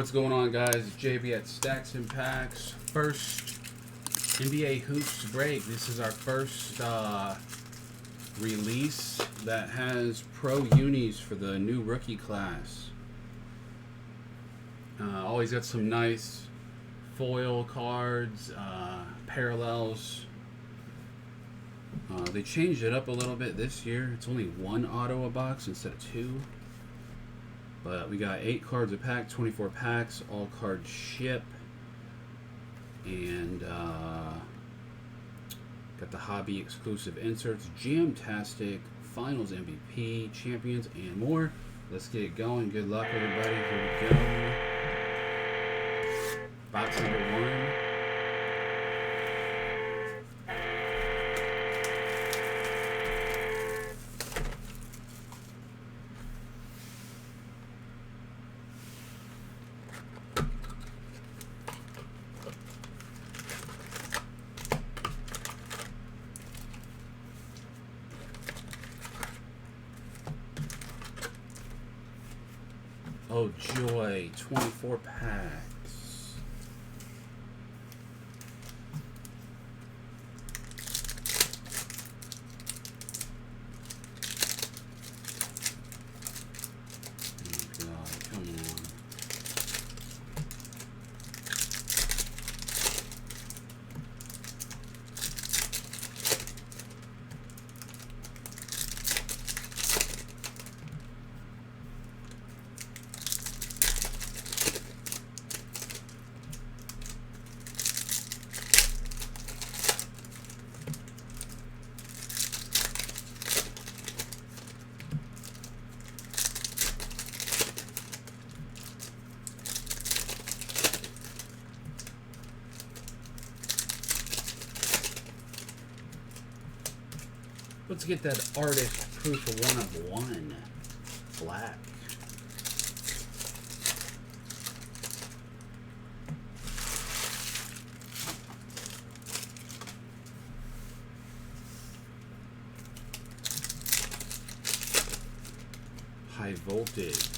What's going on, guys? It's JB at Staxx and Packz. First NBA Hoops break. This is our first release that has pro unis for the new rookie class. Always got some nice foil cards, parallels. They changed it up a little bit this year. It's only one auto a box instead of two. But we got 8 cards a pack, 24 packs, all cards ship. And got the hobby exclusive inserts, Jamtastic, Finals MVP, Champions, and more. Let's get it going. Good luck, everybody. Here we go. Box number 1. Oh joy, 24 packs. Oh God, come on. Let's get that artist proof of 1 of 1. Black. High voltage.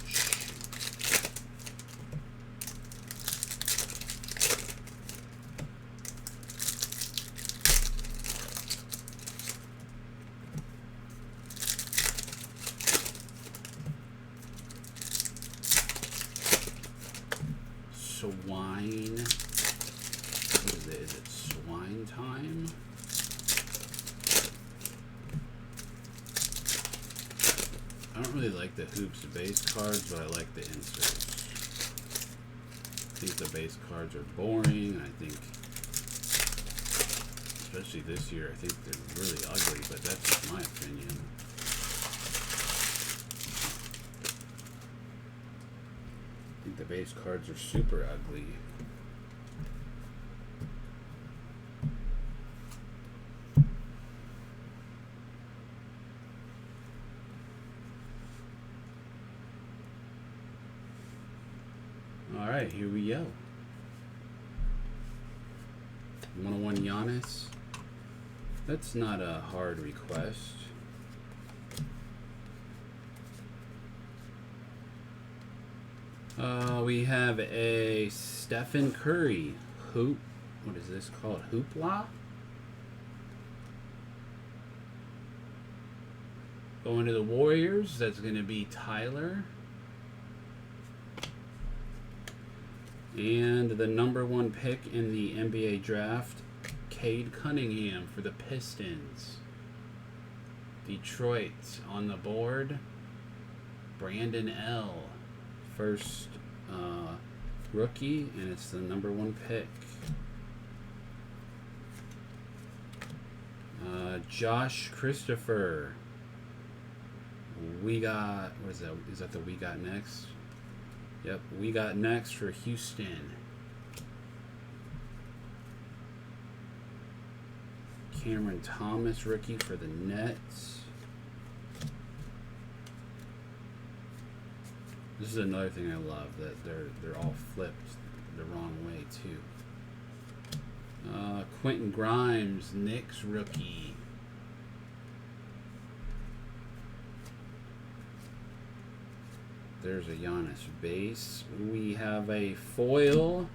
Swine. What is it? Is it swine time? I don't really like the Hoops base cards, but I like the inserts. I think the base cards are boring, and I think, especially this year, I think they're really ugly, but that's just my opinion. I think the base cards are super ugly. Alright, here we go. 101 Giannis. That's not a hard request. We have a Stephen Curry hoop. What is this called? Hoopla? Going to the Warriors. That's going to be Tyler. And the #1 pick in the NBA draft, Cade Cunningham for the Pistons. Detroit on the board. Brandon L. First rookie, and it's the #1 pick. Josh Christopher. We got, what is that? Is that the We Got Next? Yep, We Got Next for Houston. Cameron Thomas, rookie for the Nets. This is another thing I love, that they're all flipped the wrong way too. Quentin Grimes, Knicks rookie. There's a Giannis base. We have a foil.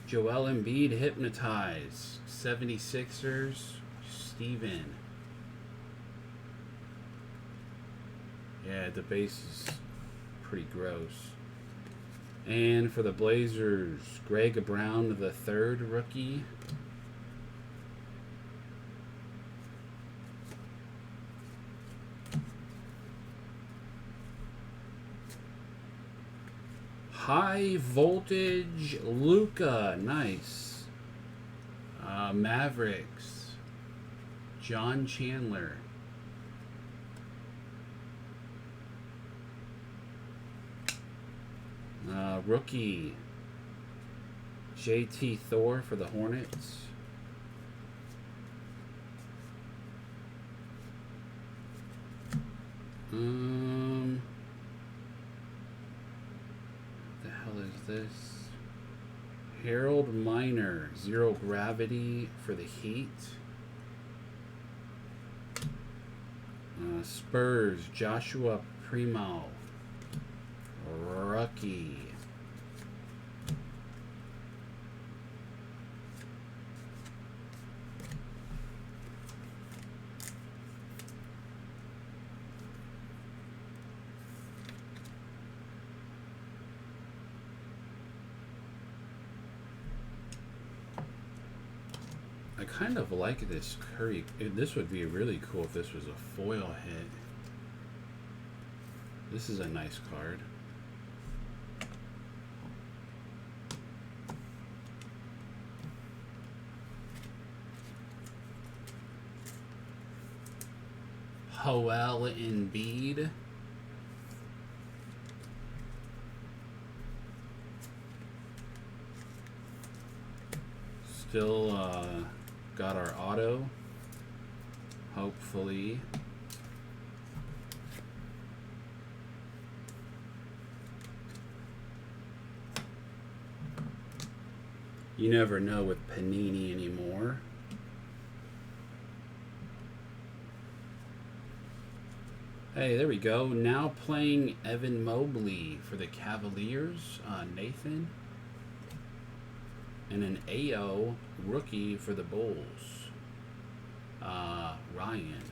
Joel Embiid Hypnotize. 76ers. Steven. Yeah, the base is pretty gross. And for the Blazers, Greg Brown, the third rookie. High voltage Luka, nice. Mavericks, John Chandler. Rookie, JT Thor for the Hornets. What the hell is this? Harold Miner, Zero Gravity for the Heat. Spurs, Joshua Primo, rookie. I kind of like this Curry. This would be really cool if this was a foil hit. This is a nice card. Joel Embiid. Still got our auto, hopefully. You never know with Panini anymore. Hey, there we go. Now playing Evan Mobley for the Cavaliers, Nathan. And an AO rookie for the Bulls, Ryan.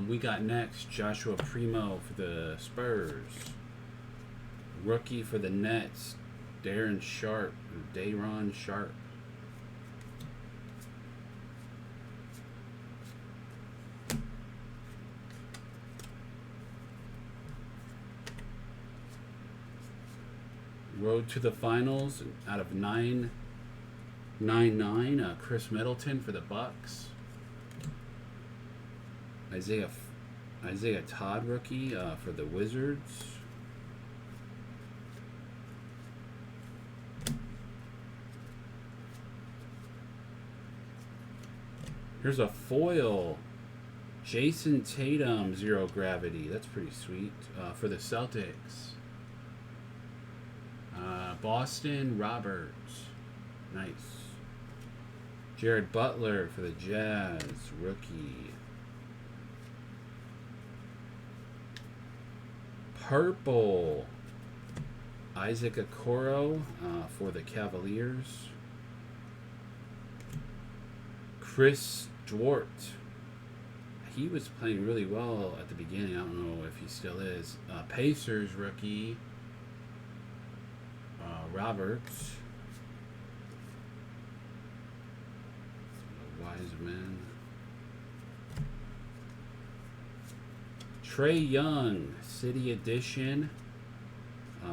We got next Joshua Primo for the Spurs. Rookie for the Nets, Dayron Sharp. Road to the finals out of 999. Chris Middleton for the Bucks. Isaiah Todd rookie for the Wizards. Here's a foil. Jason Tatum, Zero Gravity. That's pretty sweet. For the Celtics. Boston Roberts. Nice. Jared Butler for the Jazz. Rookie. Purple. Isaac Okoro for the Cavaliers. Chris Dwart. He was playing really well at the beginning. I don't know if he still is. Pacers rookie. Roberts. Wiseman. Trey Young, City Edition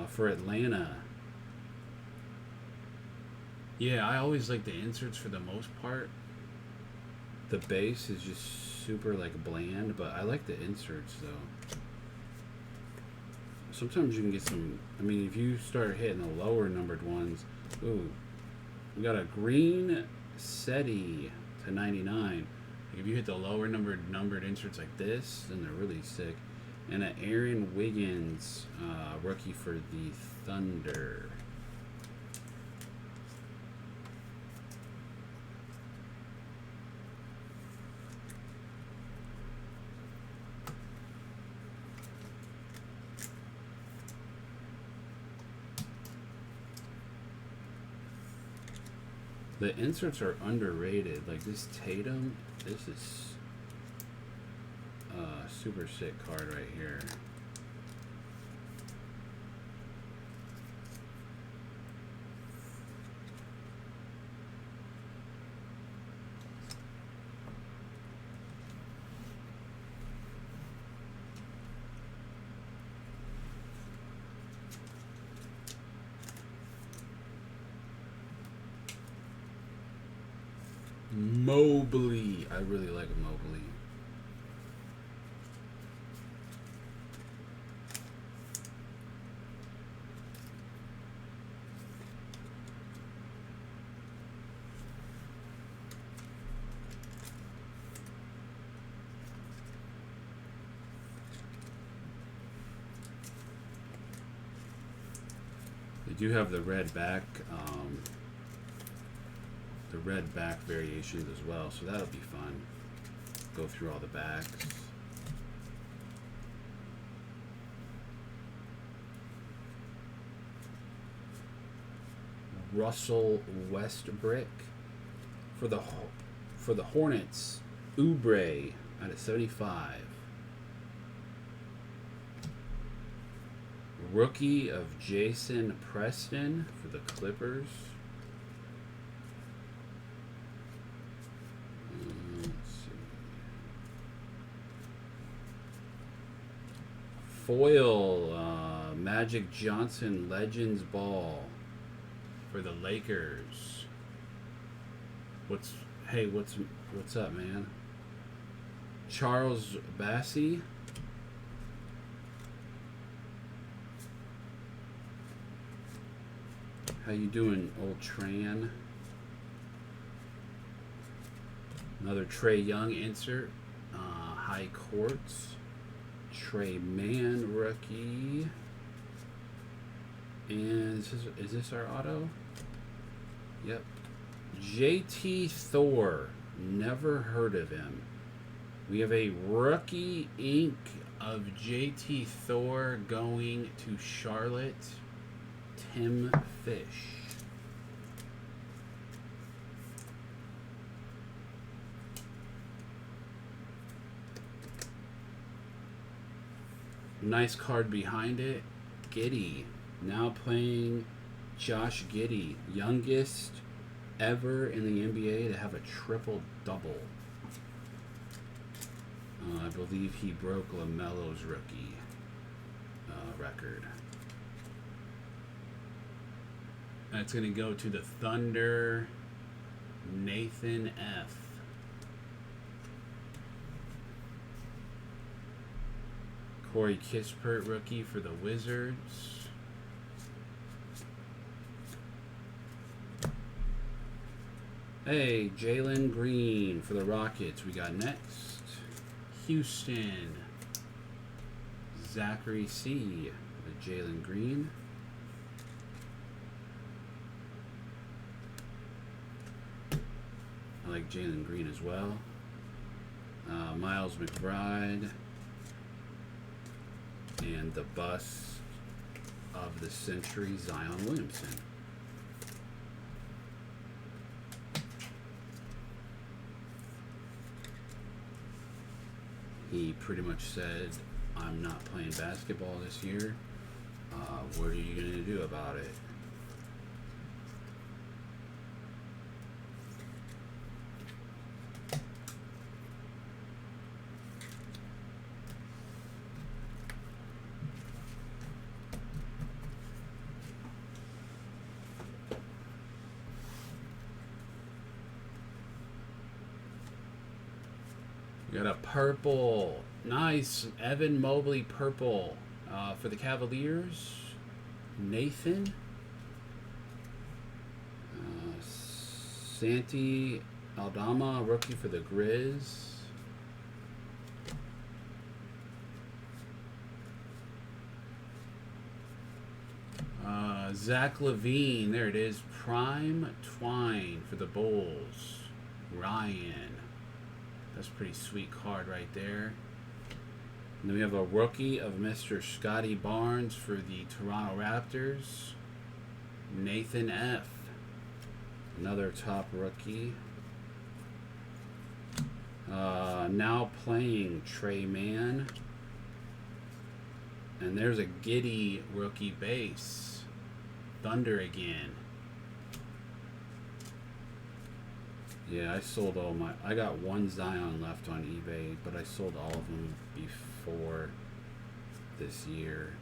for Atlanta. Yeah, I always like the inserts for the most part. The base is just super like bland, but I like the inserts though. Sometimes you can get some, I mean, if you start hitting the lower numbered ones, ooh, we got a green SETI to 99. If you hit the lower numbered inserts like this, then they're really sick. And an Aaron Wiggins rookie for the Thunder. The inserts are underrated. Like this Tatum, this is a super sick card right here. Mobley. I really like Mobley. They do have the red back variations as well, so that'll be fun. Go through all the backs. Russell Westbrook for the Hornets. Oubre out of 75. Rookie of Jason Preston for the Clippers. Foil Magic Johnson Legends Ball for the Lakers. What's up, man? Charles Bassey. How you doing, old Tran? Another Trey Young insert. High courts. Trey Mann rookie. And is this our auto? Yep. JT Thor. Never heard of him. We have a rookie ink of JT Thor going to Charlotte. Tim Fish. Nice card behind it. Giddey. Now playing Josh Giddey. Youngest ever in the NBA to have a triple-double. I believe he broke LaMelo's rookie record. That's going to go to the Thunder. Nathan F. Corey Kispert rookie for the Wizards. Hey, Jalen Green for the Rockets. We got next. Houston. Zachary C. with Jalen Green. I like Jalen Green as well. Miles McBride. And the bust of the century, Zion Williamson. He pretty much said, I'm not playing basketball this year. What are you going to do about it? We got a purple. Nice. Evan Mobley purple for the Cavaliers. Nathan. Santi Aldama, rookie for the Grizz. Zach LaVine. There it is. Prime Twine for the Bulls. Ryan. That's a pretty sweet card right there. And then we have a rookie of Mr. Scotty Barnes for the Toronto Raptors. Nathan F. Another top rookie. Now playing Trey Mann. And there's a Giddy rookie base. Thunder again. Yeah, I sold all my... I got one Zion left on eBay, but I sold all of them before this year.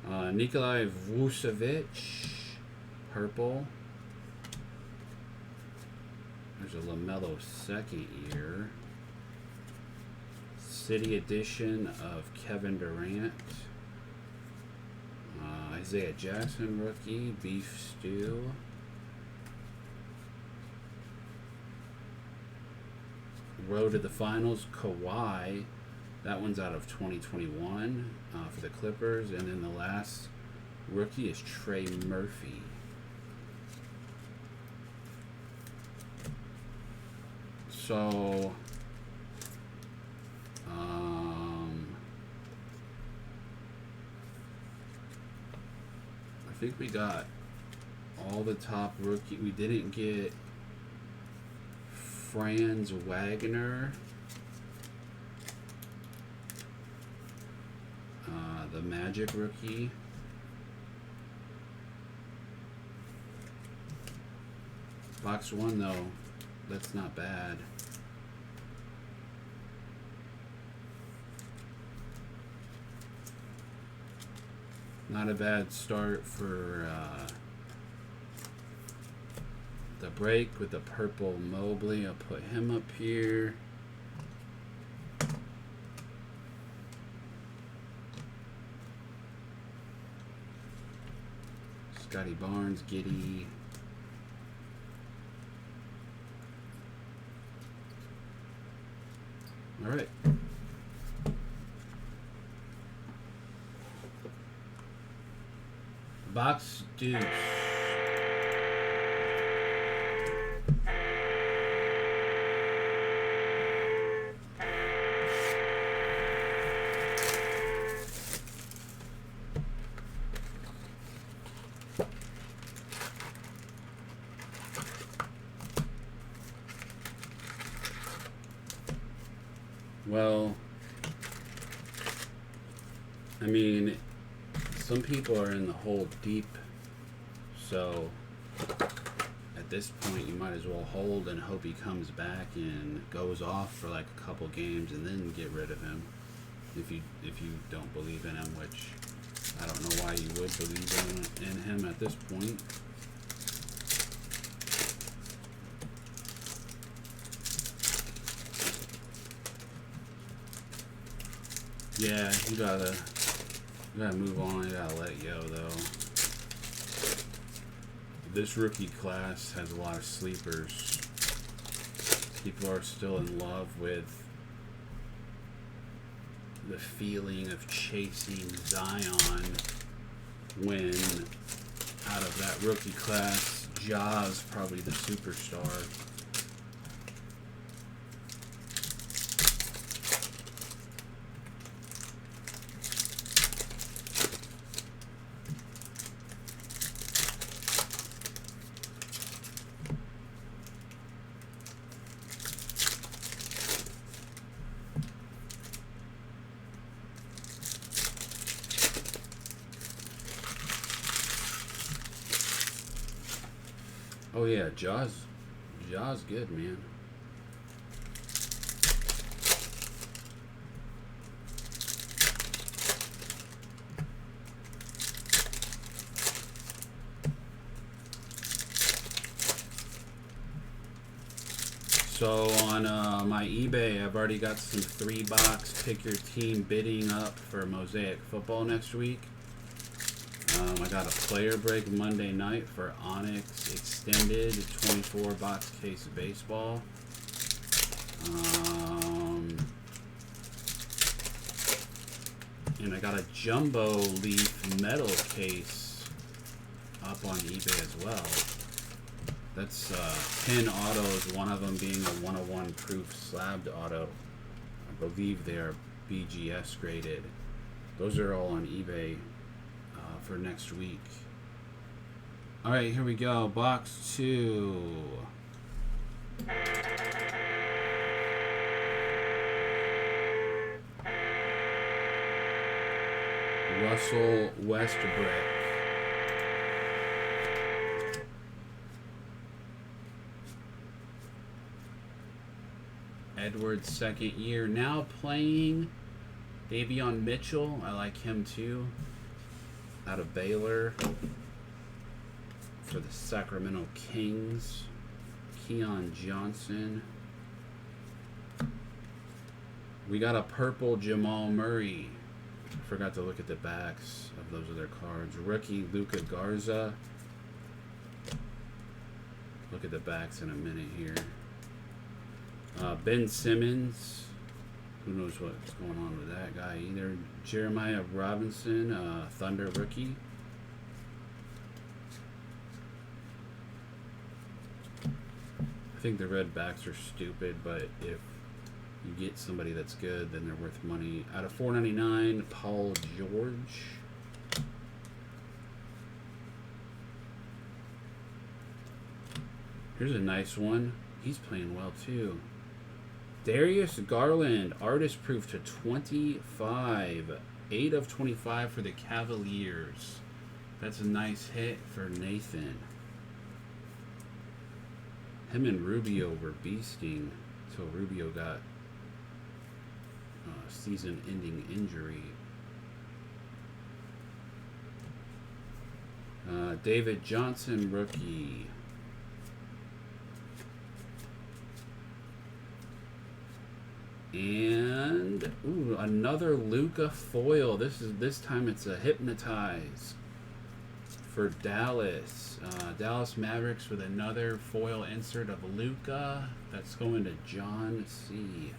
Nikolai Vucevic. Purple. There's a LaMelo second year. City edition of Kevin Durant. Isaiah Jackson rookie. Beef stew. Road to the finals. Kawhi. That one's out of 2021 for the Clippers. And then the last rookie is Trey Murphy. So, I think we got all the top rookie. We didn't get Franz Wagner, the Magic rookie. Box 1 though, that's not bad. Not a bad start for the break with the purple Mobley. I'll put him up here. Scotty Barnes, Giddy. All right. Box deuce. Well, I mean, some people are in the hole deep, so at this point you might as well hold and hope he comes back and goes off for like a couple games and then get rid of him if you don't believe in him, which I don't know why you would believe in him at this point. Yeah, you gotta move on. You gotta let go, though. This rookie class has a lot of sleepers. People are still in love with the feeling of chasing Zion when out of that rookie class, Ja's probably the superstar. Oh yeah, Ja's good, man. So on my eBay, I've already got some 3-box pick your team bidding up for Mosaic football next week. I got a player break Monday night for Onyx Extended 24-box case of baseball. And I got a jumbo leaf metal case up on eBay as well. That's 10 autos, one of them being a 101 proof slabbed auto. I believe they are BGS graded. Those are all on eBay for next week. All right, here we go. Box 2. Russell Westbrook. Edwards' second year. Now playing Davion Mitchell. I like him too. Out of Baylor. For the Sacramento Kings. Keon Johnson. We got a purple Jamal Murray. I forgot to look at the backs of those other cards. Rookie Luka Garza. Look at the backs in a minute here. Ben Simmons. Who knows what's going on with that guy either. Jeremiah Robinson, Thunder rookie. I think the red backs are stupid, but if you get somebody that's good, then they're worth money. Out of $4.99, Paul George. Here's a nice one. He's playing well too. Darius Garland, artist proof to 25. 8 of 25 for the Cavaliers. That's a nice hit for Nathan. Him and Rubio were beasting until Rubio got season-ending injury. David Johnson, rookie. And ooh, another Luka foil. This time it's a Hypnotize for Dallas. Dallas Mavericks with another foil insert of Luka. That's going to John C.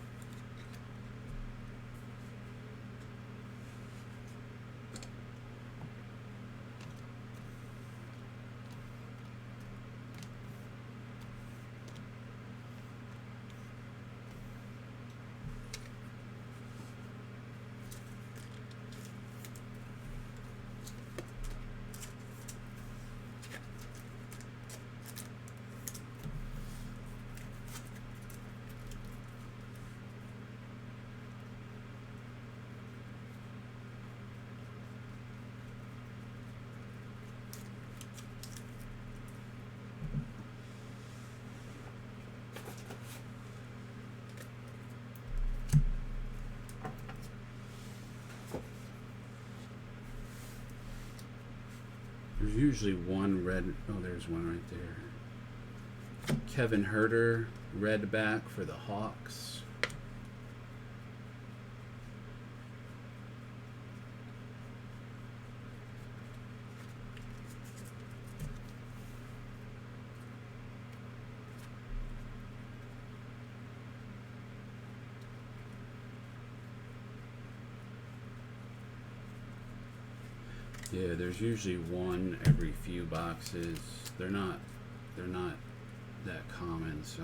There's usually one red. Oh, there's one right there. Kevin Herter, red back for the Hawks. Yeah, there's usually one every few boxes. They're not that common, so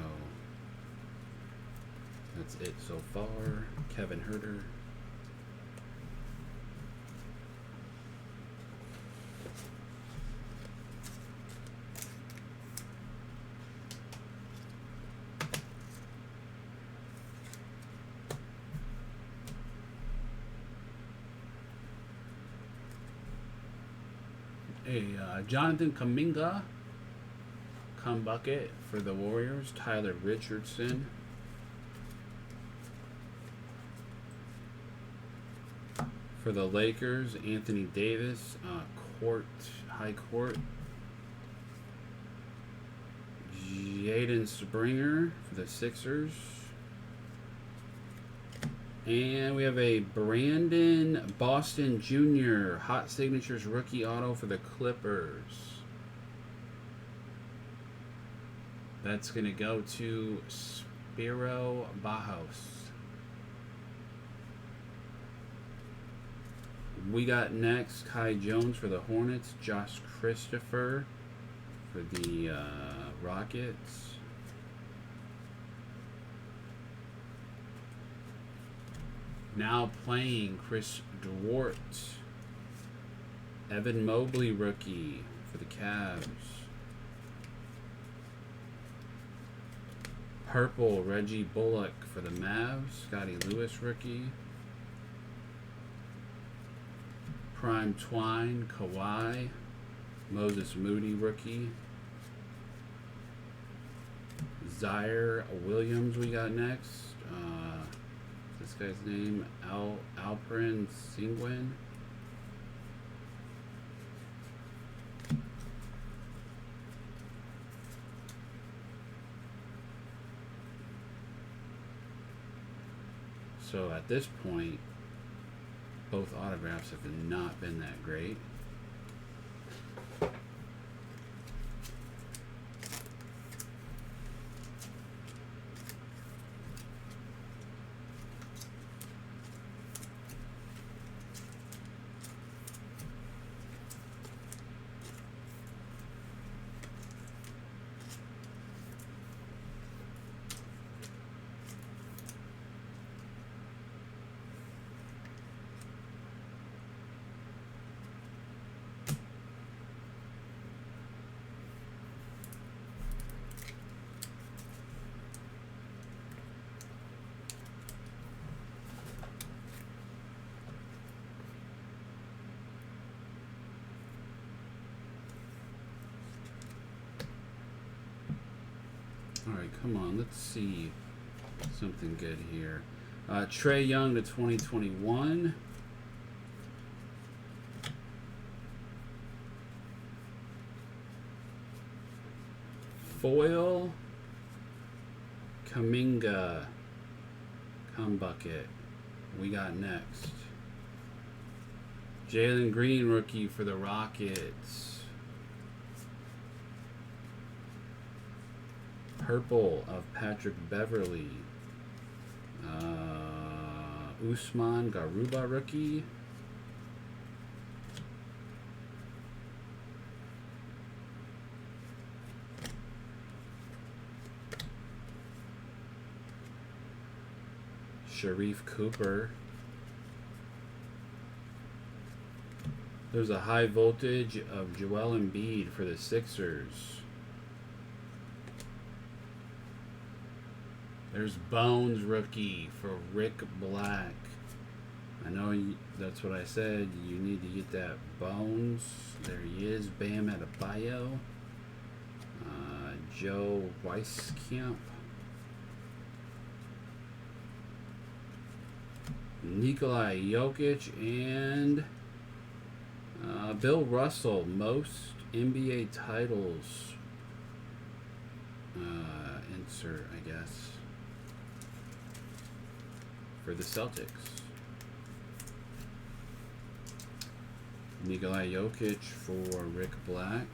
that's it so far. Kevin Herter. Jonathan Kuminga, come bucket for the Warriors. Tyler Richardson. For the Lakers, Anthony Davis, high court. Jaden Springer for the Sixers. And we have a Brandon Boston Jr. Hot Signatures rookie auto for the Clippers. That's going to go to Spiro Bajos. We got next Kai Jones for the Hornets. Josh Christopher for the Rockets. Now playing Chris Dwart. Evan Mobley rookie for the Cavs. Purple, Reggie Bullock for the Mavs. Scotty Lewis rookie. Prime Twine, Kawhi. Moses Moody rookie. Zaire Williams we got next. This guy's name, Alperen Sengun. So at this point, both autographs have not been that great. Alright, come on, let's see something good here. Trae Young to 2021. Foil Kuminga Bucket. We got next. Jalen Green rookie for the Rockets. Purple of Patrick Beverly. Usman Garuba rookie. Sharif Cooper. There's a high voltage of Joel Embiid for the Sixers. There's Bones rookie for Rick Black. I know that's what I said. You need to get that Bones. There he is. Bam Adebayo. Joe Weiskamp. Nikolai Jokic and Bill Russell. Most NBA titles. Insert, I guess. For the Celtics. Nikolai Jokic for Rick Black.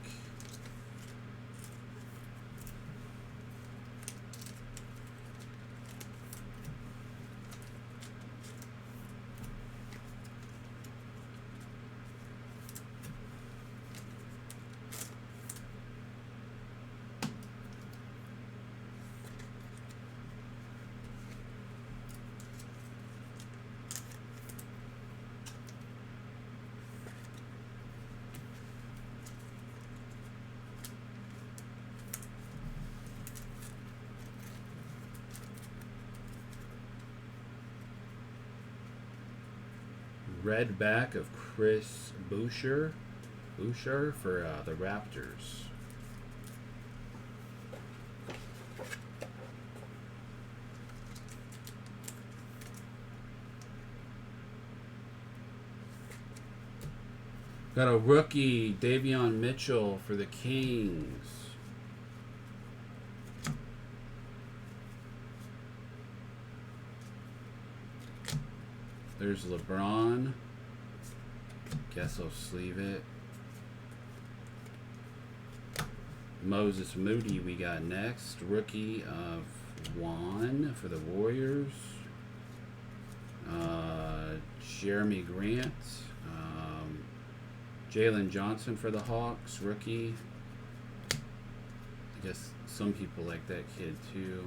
Red back of Chris Boucher for the Raptors. Got a rookie, Davion Mitchell for the Kings. There's LeBron. Guess I'll sleeve it. Moses Moody we got next. Rookie of Juan for the Warriors. Jeremy Grant. Jalen Johnson for the Hawks. Rookie. I guess some people like that kid too.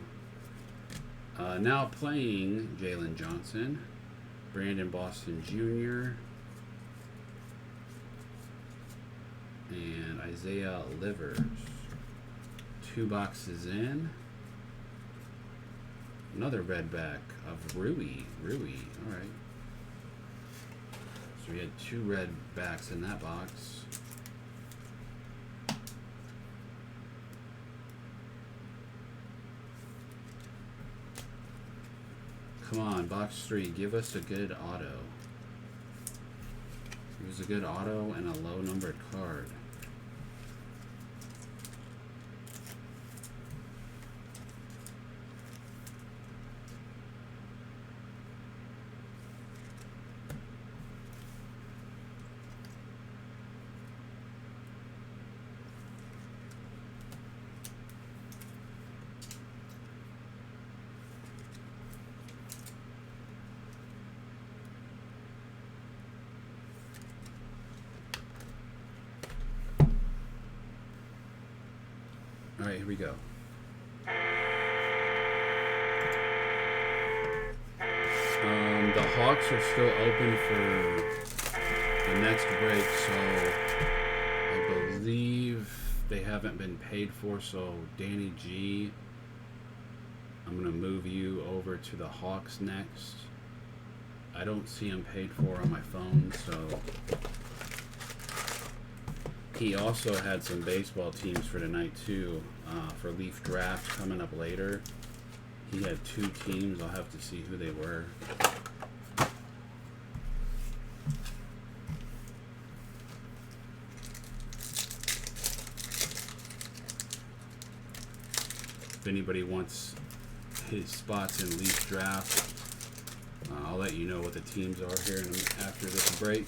Now playing Jalen Johnson. Brandon Boston Jr. and Isaiah Livers. 2 boxes in. Another red back of Rui. Alright. So we had 2 red backs in that box. Come on, box 3, give us a good auto. Give us a good auto and a low numbered card. Alright, here we go. The Hawks are still open for the next break, so I believe they haven't been paid for, so Danny G, I'm going to move you over to the Hawks next. I don't see him paid for on my phone, so... He also had some baseball teams for tonight too, for Leaf Draft coming up later. He had 2 teams. I'll have to see who they were. If anybody wants his spots in Leaf Draft, I'll let you know what the teams are here after this break.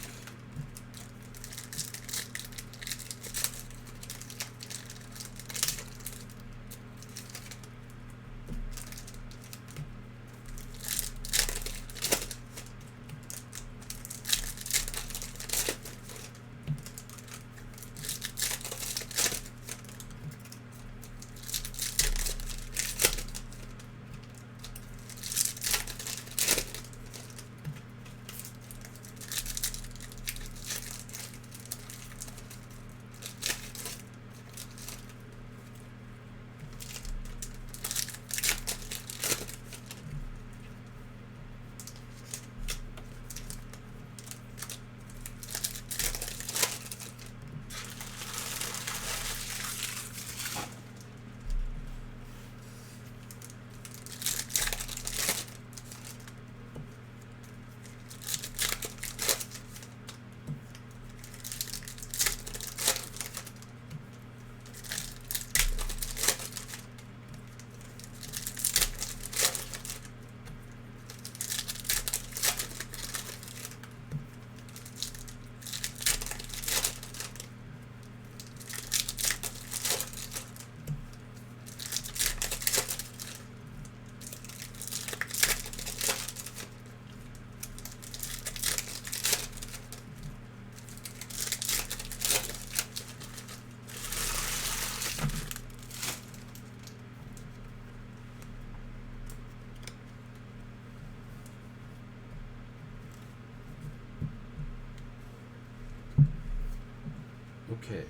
Okay.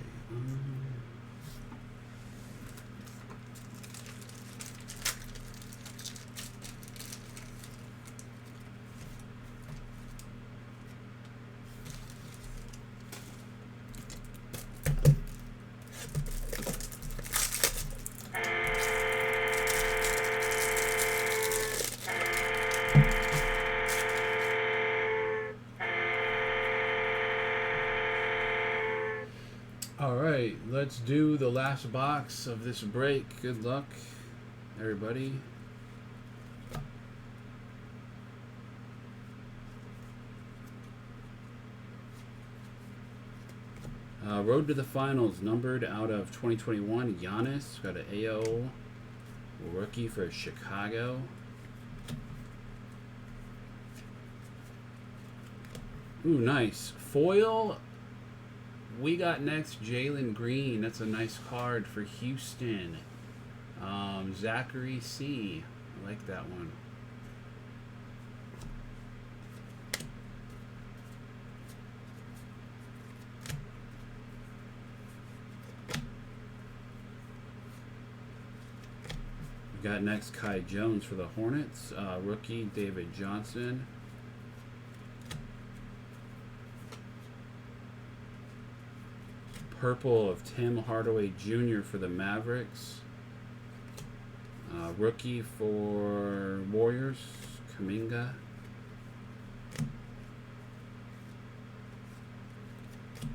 Alright, let's do the last box of this break. Good luck, everybody. Road to the Finals, numbered out of 2021. Giannis, got an AO rookie for Chicago. Ooh, nice. Foil. We got next Jalen Green. That's a nice card for Houston. Zachary C. I like that one. Got next Kai Jones for the Hornets. Rookie David Johnson. Purple of Tim Hardaway Jr. for the Mavericks. Rookie for Warriors, Kuminga.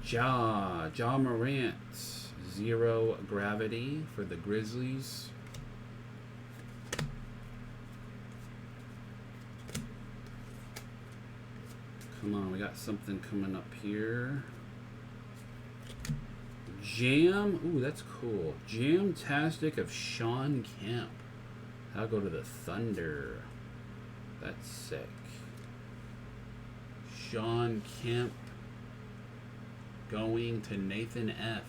Ja Morant, 0 gravity for the Grizzlies. Come on, we got something coming up here. Jam, ooh, that's cool. Jam-tastic of Sean Kemp. I'll go to the Thunder. That's sick. Sean Kemp going to Nathan F.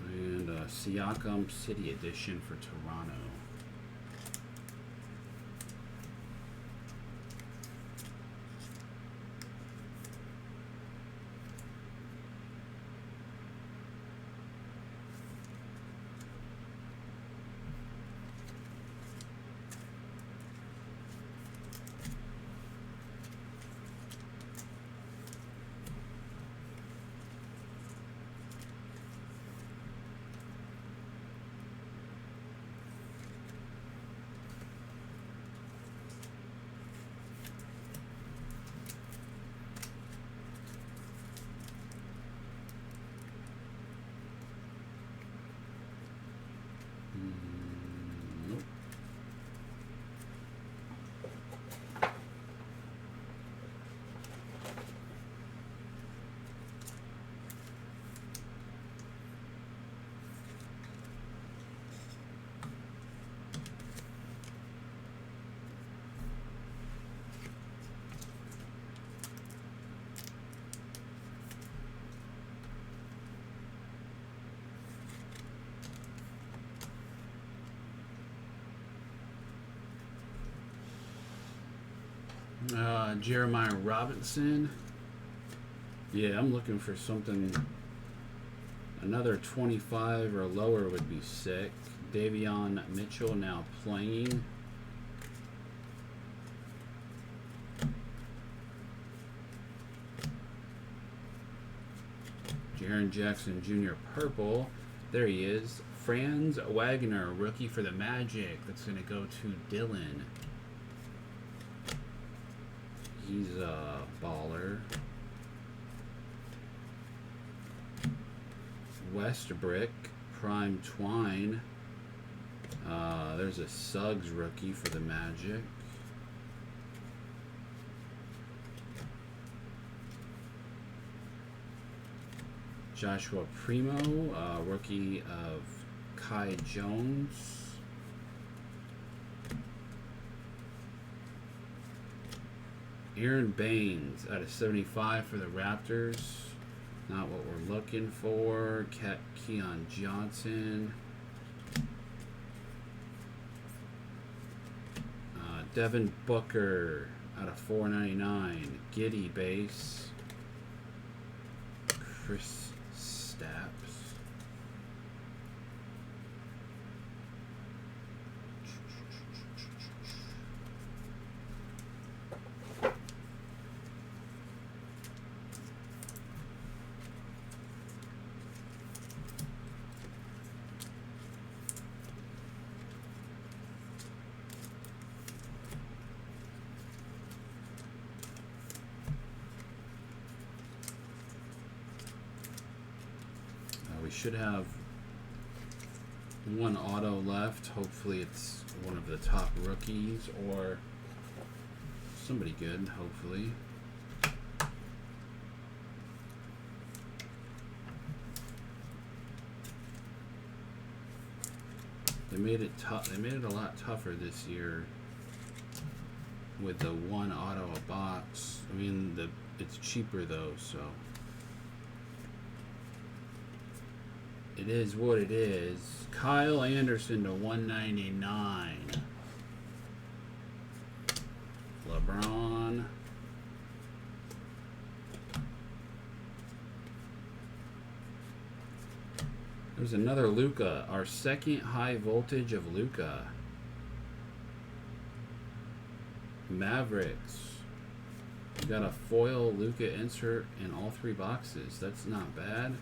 And Siakam City Edition for Toronto. Jeremiah Robinson. Yeah, I'm looking for something. Another 25 or lower would be sick. Davion Mitchell now playing. Jaren Jackson Jr. purple. There he is. Franz Wagner, rookie for the Magic. That's going to go to Dylan. He's a baller. Westbrook, Prime Twine. There's a Suggs rookie for the Magic. Joshua Primo, rookie of Kai Jones. Aaron Baines out of 75 for the Raptors. Not what we're looking for. Keon Johnson. Devin Booker out of 499. Giddy base. Chris Staxx. We should have one auto left. Hopefully it's one of the top rookies or somebody good, hopefully. They made it tough. They made it a lot tougher this year with the one auto a box. I mean, it's cheaper though, so. It is what it is. Kyle Anderson to 199. LeBron. There's another Luka. Our second high voltage of Luka. Mavericks. We got a foil Luka insert in all 3 boxes. That's not bad.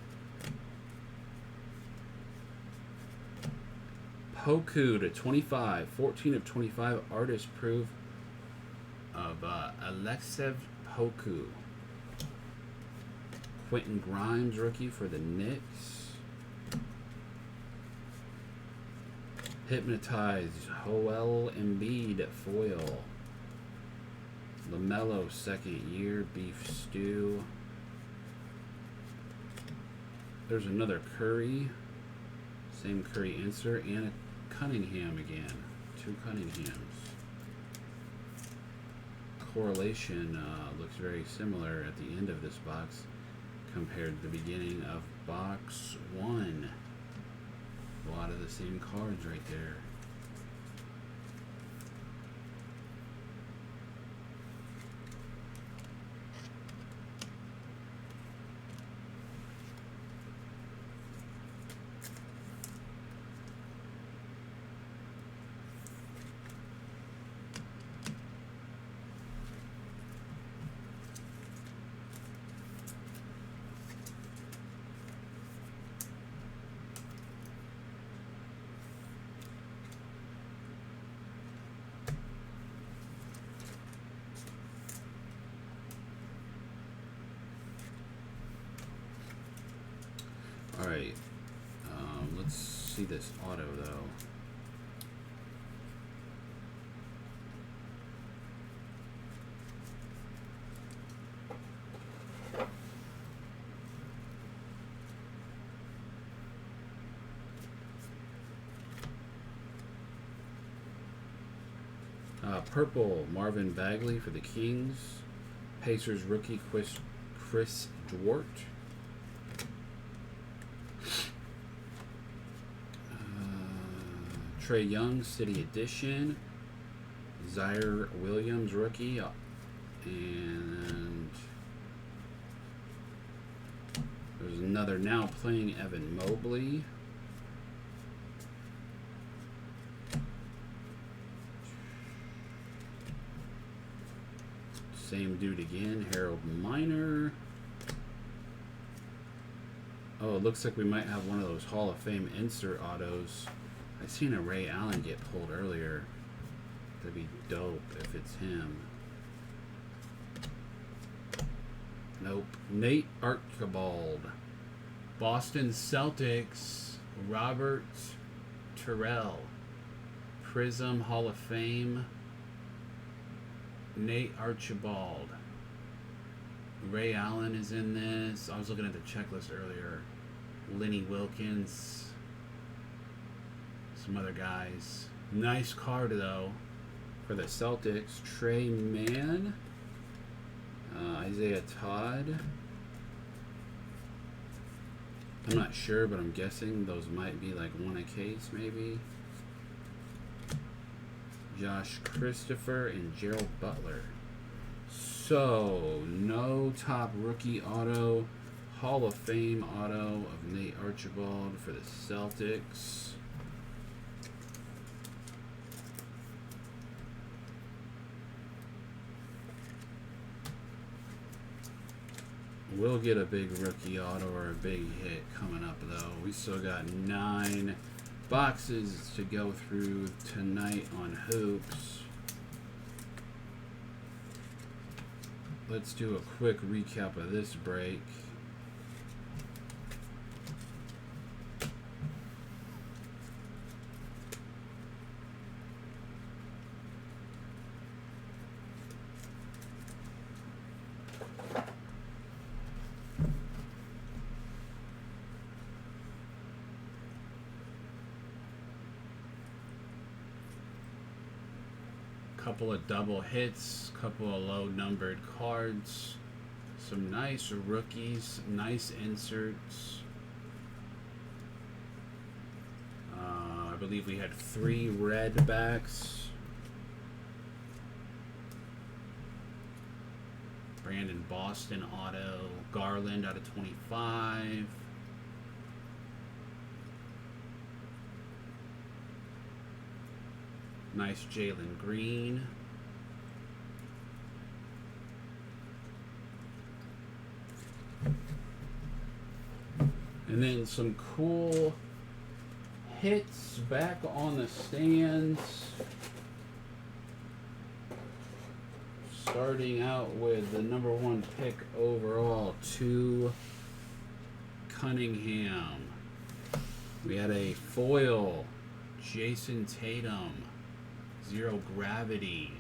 Poku to 25. 14 of 25 artist proof of Alexev Poku. Quentin Grimes rookie for the Knicks. Hypnotized Joel Embiid foil. LaMelo second year beef stew. There's another Curry. Same Curry insert and a Cunningham again. 2 Cunninghams. Correlation looks very similar at the end of this box compared to the beginning of box 1. A lot of the same cards right there. Alright, let's see this auto though. Purple, Marvin Bagley for the Kings. Pacers rookie Chris Dwart. Trae Young, City Edition. Zaire Williams, rookie. And there's another now playing Evan Mobley. Same dude again, Harold Miner. Oh, it looks like we might have one of those Hall of Fame insert autos. I seen a Ray Allen get pulled earlier. That'd be dope if it's him. Nope. Nate Archibald. Boston Celtics. Robert Terrell. Prism Hall of Fame. Nate Archibald. Ray Allen is in this. I was looking at the checklist earlier. Lenny Wilkins. Some other guys. Nice card though for the Celtics. Trey Mann. Isaiah Todd. I'm not sure, but I'm guessing those might be like one a case maybe. Josh Christopher and Gerald Butler. So, no top rookie auto. Hall of Fame auto of Nate Archibald for the Celtics. We'll get a big rookie auto or a big hit coming up though. We still got 9 boxes to go through tonight on Hoops. Let's do a quick recap of this break. Couple of double hits, couple of low numbered cards, some nice rookies, nice inserts. believe we had 3 red backs. Brandon Boston auto. Garland out of 25. Nice Jalen Green. And then some cool hits back on the stands. Starting out with the #1 pick overall, 2 Cunningham. We had a foil, Jason Tatum, 0 gravity.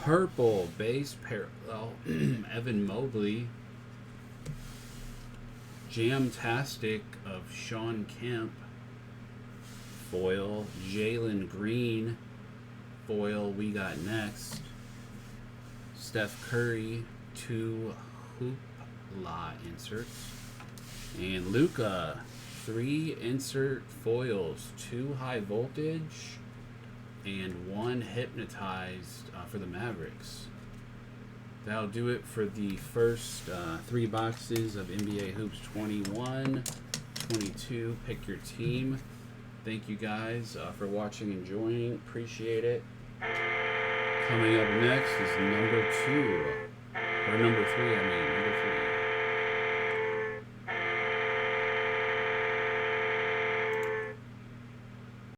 Purple base parallel, Evan Mobley. Jamtastic of Sean Kemp. Foil, Jalen Green. Foil, we got next. Steph Curry, 2 Hoopla inserts. And Luka, 3 insert foils, 2 high voltage, and 1 hypnotized for the Mavericks. That'll do it for the first 3 boxes of NBA Hoops 21, 22. Pick your team. Thank you guys for watching and joining. Appreciate it. Coming up next is number 2. Or number 3, I mean. Number 3.